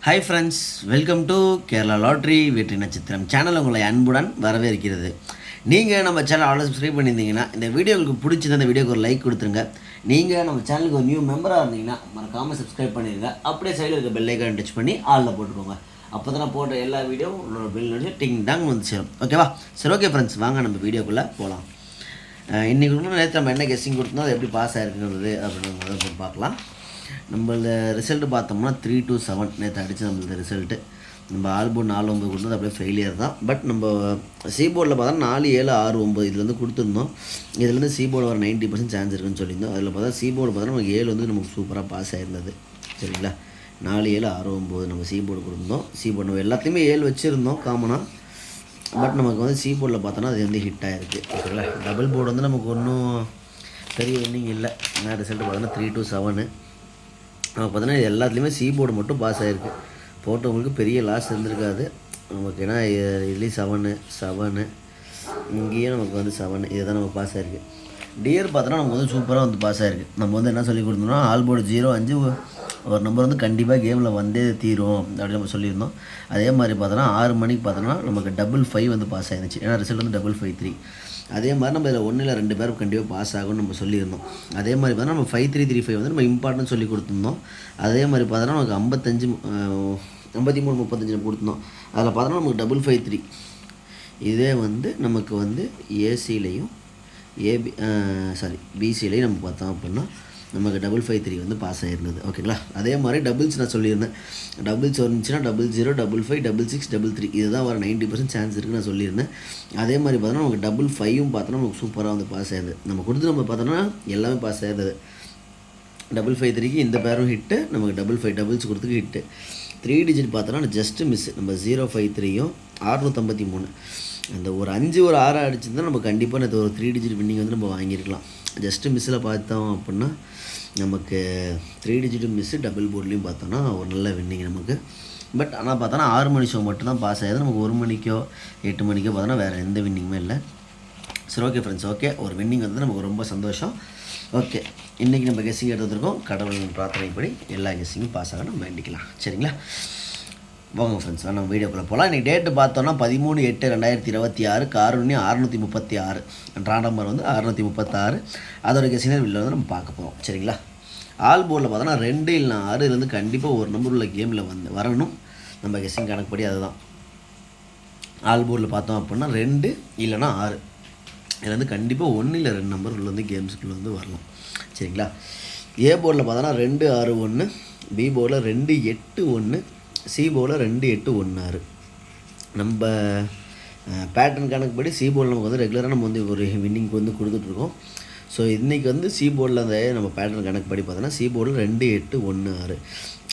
Hi friends, welcome to Kerala lottery வெற்றி நட்சத்திரம் channel உங்களை அன்புடன் வரவேற்கிறது. நீங்கள் நம்ம சேனல் ஆல்ரெடி சப்ஸ்கிரைப் பண்ணியிருந்தீங்கன்னா இந்த வீடியோவுக்கு பிடிச்சது அந்த வீடியோக்கு ஒரு லைக் கொடுத்துருங்க. நீங்கள் நம்ம சேனலுக்கு ஒரு நியூ மெம்பராக இருந்தீங்கன்னா மறக்காமல் சப்ஸ்கிரைப் பண்ணிடுங்க. அப்படியே சைடில் இருக்க பெல் ஐக்கான் டச் பண்ணி ஆளில் போட்டுக்கோங்க. அப்போ தான் நான் போட்ட எல்லா வீடியோவும் உங்களோட பெல் நடிச்சு டிங் டாங் வந்து சேரும். ஓகேவா? சரி, ஓகே ஃப்ரெண்ட்ஸ், வாங்க நம்ம வீடியோக்குள்ளே போகலாம். இன்றைக்கி நேற்று நம்ம என்ன கெஸ்ஸிங் கொடுத்தோம், அது எப்படி பாஸ் ஆகிருக்குங்கிறது அப்படின்னு பார்க்கலாம். நம்மள ரிசல்ட்டு பார்த்தோம்னா 3-7 நேற்று அடித்து நம்மளது ரிசல்ட்டு. நம்ம ஆல்போர்டு 4-9 கொடுத்தது அப்படியே ஃபெயிலியர் தான். பட் நம்ம சிபோர்டில் பார்த்தா 4-7-6-9 இதுலேருந்து கொடுத்துருந்தோம். இதுலேருந்து சிபோர்டு வர 90% சான்ஸ் இருக்குன்னு சொல்லியிருந்தோம். அதில் பார்த்தா சிபோர்டு பார்த்தா நமக்கு 7 வந்து நமக்கு சூப்பராக பாஸ் ஆகிருந்தது. சரிங்களா? 4-7-6-9 நம்ம சிபோர்டு கொடுத்துருந்தோம். சிபோர்டு நம்ம எல்லாத்தையுமே 7 வச்சுருந்தோம் காமனாக. பட் நமக்கு வந்து சிபோர்டில் பார்த்தோன்னா அது வந்து ஹிட் ஆகிருக்கு. ஓகேங்களா? டபுள் போர்டு வந்து நமக்கு ஒன்றும் பெரிய வின்னிங் இல்லை. ஏன்னா ரிசல்ட்டு பார்த்தோன்னா 3-7 நமக்கு பார்த்தோன்னா எல்லாத்துலேயுமே சிபோர்டு மட்டும் பாஸ் ஆகிருக்கு. போட்டவங்களுக்கு பெரிய லாஸ் இருந்திருக்காது நமக்கு. ஏன்னா இதுலேயும் 7 இங்கேயும் நமக்கு வந்து 7 இதை தான் நமக்கு பாஸ் ஆகிருக்கு. டியர் பார்த்தோன்னா நமக்கு வந்து சூப்பராக வந்து பாஸ் ஆகிருக்கு. நம்ம வந்து என்ன சொல்லி கொடுத்தோம்னா ஆல்போர்டு 0-5 ஒரு நம்பர் வந்து கண்டிப்பாக கேமில் வந்தே தீரும் அப்படின்னு நம்ம சொல்லியிருந்தோம். அதே மாதிரி பார்த்தோன்னா 6 மணிக்கு பார்த்தோன்னா நமக்கு 5-5 வந்து பாஸ் ஆகிருந்துச்சு. ஏன்னா ரிசல்ட் வந்து 5-5-3. அதே மாதிரி நம்ம இதில் 1 இல்லை 2 பேர் கண்டிப்பாக பாஸ் ஆகும்னு நம்ம சொல்லியிருந்தோம். அதே மாதிரி பார்த்தோன்னா நம்ம 5-3-3-5 வந்து நம்ம இம்பார்ட்டன்ட் சொல்லி கொடுத்துருந்தோம். அதே மாதிரி பார்த்தோன்னா நமக்கு 53-35 நம்ம கொடுத்துருந்தோம். அதில் பார்த்தோன்னா நமக்கு 5-5-3 இதே வந்து நமக்கு வந்து ஏசிலையும் பிசிலையும் நம்ம பார்த்தோம் அப்படின்னா நமக்கு 5-5-3 வந்து பாஸ் ஆகிருந்தது. ஓகேங்களா? அதே மாதிரி டபுள்ஸ் நான் சொல்லியிருந்தேன். டபுள்ஸ் வந்துச்சுன்னா 00, 55, 66, 33 இதுதான் வர 90% சான்ஸ் இருக்குன்னு நான் சொல்லியிருந்தேன். அதே மாதிரி பார்த்தோன்னா நமக்கு 55 பார்த்தோன்னா நமக்கு சூப்பராக வந்து பாஸ் ஆயிருந்தது. நம்ம கொடுத்து நம்ம பார்த்தோன்னா எல்லாமே பாஸ் ஆயிருந்தது. 5-5-3க்கு இந்த பேரும் ஹிட்டு, நமக்கு 55 டபுள்ஸ் கொடுத்துக்கு ஹிட்டு. 3 டிஜிட் பார்த்தோன்னா ஜஸ்ட்டு மிஸ். நம்ம 053யும் 653 அந்த ஒரு 5 ஒரு 6 அடிச்சிருந்தால் நம்ம கண்டிப்பாக இந்த ஒரு 3 டிஜிட் வின்னிங் வந்து நம்ம வாங்கியிருக்கலாம். ஜஸ்ட்டு மிஸ்ஸில் பார்த்தோம் அப்படின்னா நமக்கு 3 டிஜிட் மிஸ்ஸு. டபுள் போர்ட்லேயும் பார்த்தோன்னா ஒரு நல்ல வின்னிங் நமக்கு. பட் ஆனால் பார்த்தோன்னா 6 மணி ஷோ மட்டும் தான் பாஸ் ஆகிடுது. நமக்கு 1 மணிக்கோ 8 மணிக்கோ பார்த்தோன்னா வேறு எந்த வின்னிங்குமே இல்லை. சரி, ஓகே ஃப்ரெண்ட்ஸ், ஓகே ஒரு வின்னிங் வந்து நமக்கு ரொம்ப சந்தோஷம். ஓகே, இன்றைக்கி நம்ம கெஸ்ஸிங் எடுத்துருக்கோம். கடவுளின் பிரார்த்தனைப்படி எல்லா கெஸ்ஸிங்கும் பாஸ் ஆக நம்ம வேண்டிக்கலாம். சரிங்களா? வாங்க ஃப்ரெண்ட்ஸ், நம்ம வீடியோக்குள்ளே போகலாம். இன்றைக்கி டேட்டு பார்த்தோன்னா 13/8/2026. காரூண்யம் 636. ட்ரா நம்பர் வந்து 636. அதோட கெஸ்ஸினர் வெளில வந்து நம்ம பார்க்க போகிறோம். சரிங்களா? ஆல் போர்டில் பார்த்தோன்னா 2 இல்லைனா 6 இதுலேருந்து கண்டிப்பாக ஒரு நம்பர் உள்ள கேமில் வந்து வரணும். நம்ம கெஸ்ஸிங் கணக்குப்படி அதுதான். ஆல் போர்டில் பார்த்தோம் அப்படின்னா 2 இல்லைனா 6 இதில் வந்து கண்டிப்பாக 1 இல்லை 2 நம்பர் உள்ள வந்து கேம்ஸுக்குள்ளே வந்து வரலாம். சரிங்களா? ஏ போர்டில் பார்த்தோன்னா 2-6-1, பி போர்டில் 2-8-1, சி போர்டில் 2-8-1-6. நம்ம பேட்டர்ன் கணக்குப்படி சி போர்டில் நமக்கு வந்து ரெகுலராக நம்ம வந்து ஒரு வின்னிங்க்கு வந்து கொடுத்துட்ருக்கோம். ஸோ இன்றைக்கி வந்து சி போர்டில் அந்த நம்ம பேட்டர்ன் கணக்குப்படி பார்த்தோன்னா சி போர்டில் 2-8-1-6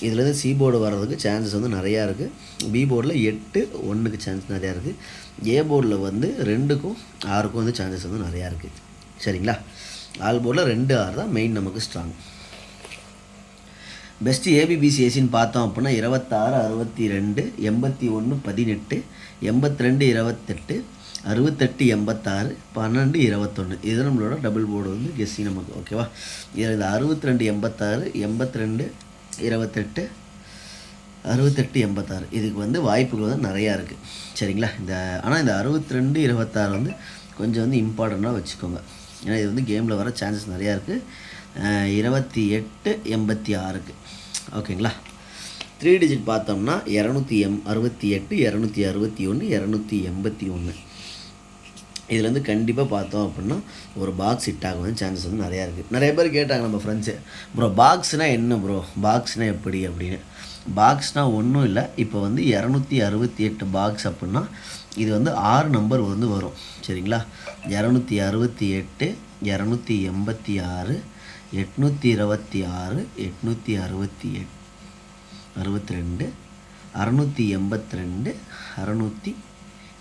இதுலேருந்து சி போர்டு வர்றதுக்கு சான்சஸ் வந்து நிறையா இருக்குது. பி போர்டில் 8-1க்கு சான்ஸ் நிறையா இருக்குது. ஏ போர்டில் வந்து 2க்கும் 6க்கும் வந்து சான்சஸ் வந்து நிறையா இருக்குது. சரிங்களா? ஆல் போர்டில் 2-6 தான் மெயின் நமக்கு ஸ்ட்ராங். பெஸ்ட்டு ஏபிபிசிஎஸ்சின்னு பார்த்தோம் அப்படின்னா 26-62, 81-18, 82-28, 68-86, 12-21 இது நம்மளோட டபுள் போர்டு வந்து கெஸ்ஸிங் நமக்கு. ஓகேவா? இதில் இந்த 62-86, 82-28, 68-86 இதுக்கு வந்து வாய்ப்புகள் வந்து நிறையா இருக்குது. சரிங்களா? ஆனால் இந்த 62-26 வந்து கொஞ்சம் வந்து இம்பார்ட்டண்ட்டாக வச்சுக்கோங்க. ஏன்னா இது வந்து கேமில் வர சான்சஸ் நிறையா இருக்குது. 28-86க்கு. ஓகேங்களா? 3 டிஜிட் பார்த்தோம்னா 268, 261, 281 இதுலேருந்து கண்டிப்பாக பார்த்தோம் அப்படின்னா ஒரு பாக்ஸ் ஹிட் ஆகும் சான்சஸ் வந்து நிறையா இருக்குது. நிறைய பேர் கேட்டாங்க நம்ம ஃப்ரெண்ட்ஸு, ப்ரோ பாக்ஸ்னால் என்ன ப்ரோ, பாக்ஸ்னால் எப்படி அப்படின்னு. பாக்ஸ்னால் ஒன்றும் இல்லை. இப்போ வந்து 268 பாக்ஸ் அப்படின்னா இது வந்து 6 நம்பர் வந்து வரும். சரிங்களா? 268, 286, 826, 862, 682, 682,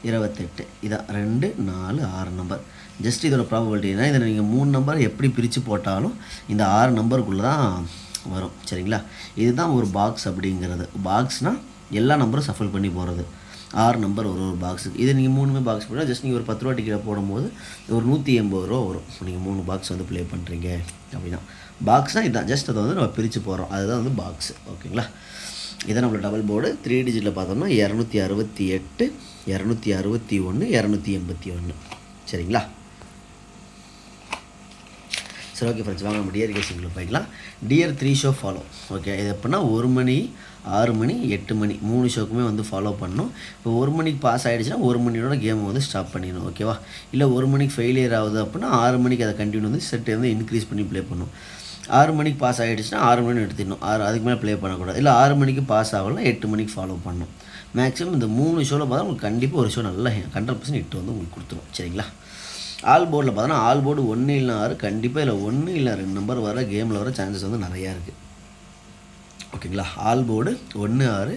628 இதான் 2, 4, 6 நம்பர். ஜஸ்ட் இதோட ப்ராபபிலிட்டினா இதை நீங்கள் 3 நம்பர் எப்படி பிரித்து போட்டாலும் இந்த 6 நம்பருக்குள்ளே தான் வரும். சரிங்களா? இதுதான் ஒரு பாக்ஸ் அப்படிங்கிறது. பாக்ஸ்னால் எல்லா நம்பரும் சஃபல் பண்ணி போகிறது. 6 நம்பர் ஒரு பாக்ஸுக்கு. இது நீங்கள் 3 பாக்ஸ் போட்டால் ஜஸ்ட் நீங்கள் ஒரு 10 ரூபா டிக்கெட் போடும்போது ஒரு 180 ரூபா வரும். நீங்கள் 3 பாக்ஸ் வந்து ப்ளே பண்ணுறீங்க அப்படின்னா பாக்ஸ்னால் இதுதான். ஜஸ்ட் அதை வந்து நம்ம பிரித்து போகிறோம். அதுதான் வந்து பாக்ஸு. ஓகேங்களா? இதை நம்மளோட டபுள் போர்டு 3 டிஜிட்டில் பார்த்தோம்னா 268 261 281. சரிங்களா? சரி, ஓகே ஃப்ரெண்ட்ஸ், வாங்க நம்ம டியர் கேசிங்கில் போய்க்கலாம். Dear 3 show follow. ஓகே, இது எப்படின்னா 1 மணி 6 மணி 8 மணி 3 ஷோக்குமே வந்து ஃபாலோ பண்ணணும். இப்போ 1 மணிக்கு பாஸ் ஆகிடுச்சுன்னா 1 மணியோட கேமை வந்து ஸ்டாப் பண்ணிடணும். ஓகேவா? இல்லை 1 மணிக்கு ஃபெயிலியர் ஆகுது அப்படின்னா 6 மணிக்கு அதை கண்டினியூ வந்து செட் வந்து இன்க்ரீஸ் பண்ணி ப்ளே பண்ணணும். 6 மணிக்கு பாஸ் ஆகிடுச்சுன்னா 6 மணி எடுத்துடணும். அதுக்கு மேலே ப்ளே பண்ணக்கூடாது. இல்லை 6 மணிக்கு பாஸ் ஆகலாம் 8 மணிக்கு ஃபாலோ பண்ணணும். மேக்ஸிமம் இந்த 3 ஷோவில் பார்த்தா உங்களுக்கு கண்டிப்பாக ஒரு ஷோ நல்லா 100% ஹிட் வந்து உங்களுக்கு கொடுத்துரும். சரிங்களா? ஆல் போர்டில் பார்த்தோன்னா ஆல் போர்டு 1 இல்லை 6 கண்டிப்பாக இல்லை 1 இல்லை 2 நம்பர் வர கேமில் வர சான்சஸ் வந்து நிறையா இருக்குது. ஓகேங்களா? ஆல் போர்டு 1 6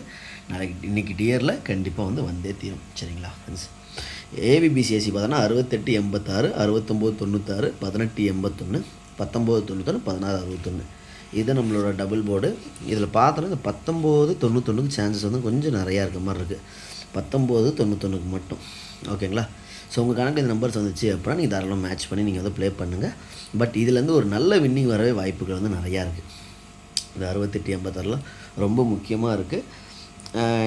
நாளைக்கு இன்றைக்கி டியரில் கண்டிப்பாக வந்து வந்தே தீரும். சரிங்களா ஃப்ரெண்ட்ஸ்? ஏபிபிசிஎஸ்சி பார்த்தோன்னா 68 86 69 96 18 81 19 91 16 61. இது நம்மளோட டபுள் போர்டு. இதில் பார்த்தோன்னா இந்த 19 91க்கு சான்சஸ் வந்து கொஞ்சம் நிறையா இருக்க மாதிரி இருக்குது. 19 91க்கு மட்டும். ஓகேங்களா? ஸோ உங்கள் கணக்கு இந்த நம்பர்ஸ் வந்துச்சு அப்படின்னா நீங்கள் தாராளமாக மேட்ச் பண்ணி நீங்கள் வந்து ப்ளே பண்ணுங்கள். பட் இதுலேருந்து ஒரு நல்ல வின்னிங் வரவே வாய்ப்புகள் வந்து நிறையா இருக்குது. இந்த 68 86லாம் ரொம்ப முக்கியமாக இருக்குது.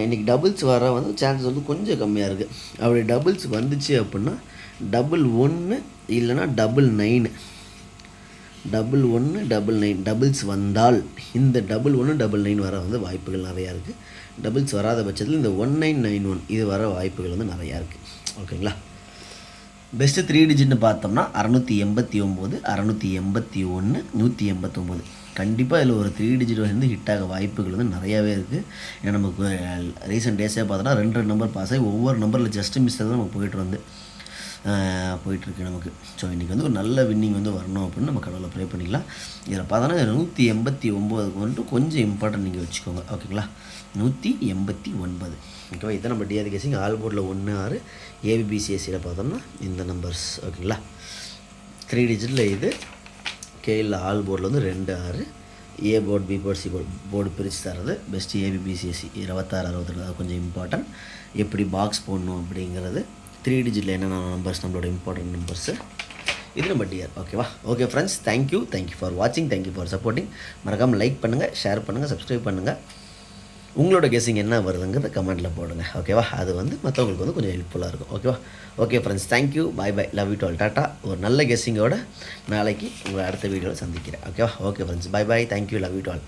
இன்றைக்கி டபுள்ஸ் வர வந்து சான்சஸ் வந்து கொஞ்சம் கம்மியாக இருக்குது. அப்படி டபுள்ஸ் வந்துச்சு அப்படின்னா 1 இல்லைனா 9 டபுள்ஸ் வந்தால் இந்த 1 9 வர வந்து வாய்ப்புகள் நிறையா இருக்குது. டபுள்ஸ் வராத பட்சத்தில் இந்த 1991 இது வர வாய்ப்புகள் வந்து நிறையா இருக்குது. ஓகேங்களா? பெஸ்ட்டு 3 டிஜிட்னு பார்த்தோம்னா 689 681 189. கண்டிப்பாக இதில் ஒரு 3 டிஜிட் வந்து ஹிட் ஆக வாய்ப்புகள் வந்து நிறையாவே இருக்குது. ஏன்னா நமக்கு ரீசெண்ட் டேஸே பார்த்தோன்னா 2 நம்பர் பாஸ் ஆகி ஒவ்வொரு நம்பரில் ஜஸ்ட் மிஸ் தான் நமக்கு போயிட்டுருக்கு நமக்கு. ஸோ இன்றைக்கி வந்து ஒரு நல்ல வின்னிங் வந்து வரணும் அப்படின்னு நம்ம கடவுளை ப்ரே பண்ணிக்கலாம். இதில் பார்த்தோன்னா 189க்கு வந்துட்டு கொஞ்சம் இம்பார்ட்டன்ட் நீங்கள் வச்சுக்கோங்க. ஓகேங்களா? 189. ஓகேவா? இதை நம்ம டிஆர் கேசிங் ஆல் போர்டில் 1 6 ஏபிபிசிஎஸ்சியில் பார்த்தோம்னா இந்த நம்பர்ஸ். ஓகேங்களா? 3 டிஜிட்டில் இது கேயில் ஆல் போர்டில் வந்து 2 6 A board B board C board பிரித்து தரது பெஸ்ட்டு ஏபிபிசிஎஸ்சி 26 62. அது கொஞ்சம் இம்பார்ட்டன்ட். எப்படி பாக்ஸ் போடணும் அப்படிங்கிறது 3 டிஜிட்டில் என்னென்ன நம்பர்ஸ் நம்மளோட இம்பார்ட்டன்ட் நம்பர்ஸு இது நம்ம டிஆர். ஓகேவா? ஓகே ஃப்ரெண்ட்ஸ், தேங்க்யூ ஃபார் வாட்சிங், தேங்க்யூ ஃபார் சப்போர்ட்டிங். மறக்காமல் லைக் பண்ணுங்கள், ஷேர் பண்ணுங்கள், சப்ஸ்கிரைப் பண்ணுங்கள். உங்களோட கெஸ்ஸிங் என்ன வருதுங்கிறத கமெண்ட்டில் போடுங்க. ஓகேவா? அது வந்து மற்றவங்களுக்கு வந்து கொஞ்சம் ஹெல்ப்ஃபுல்லாக இருக்கும். ஓகேவா? Okay friends, thank you, bye, love you to all, tata. ஒரு நல்ல கெஸ்ஸிங்கோட நாளைக்கு உங்களை அடுத்த வீடியோவில் சந்திக்கிறேன். ஓகேவா? Okay friends, bye, thank you, love you to all.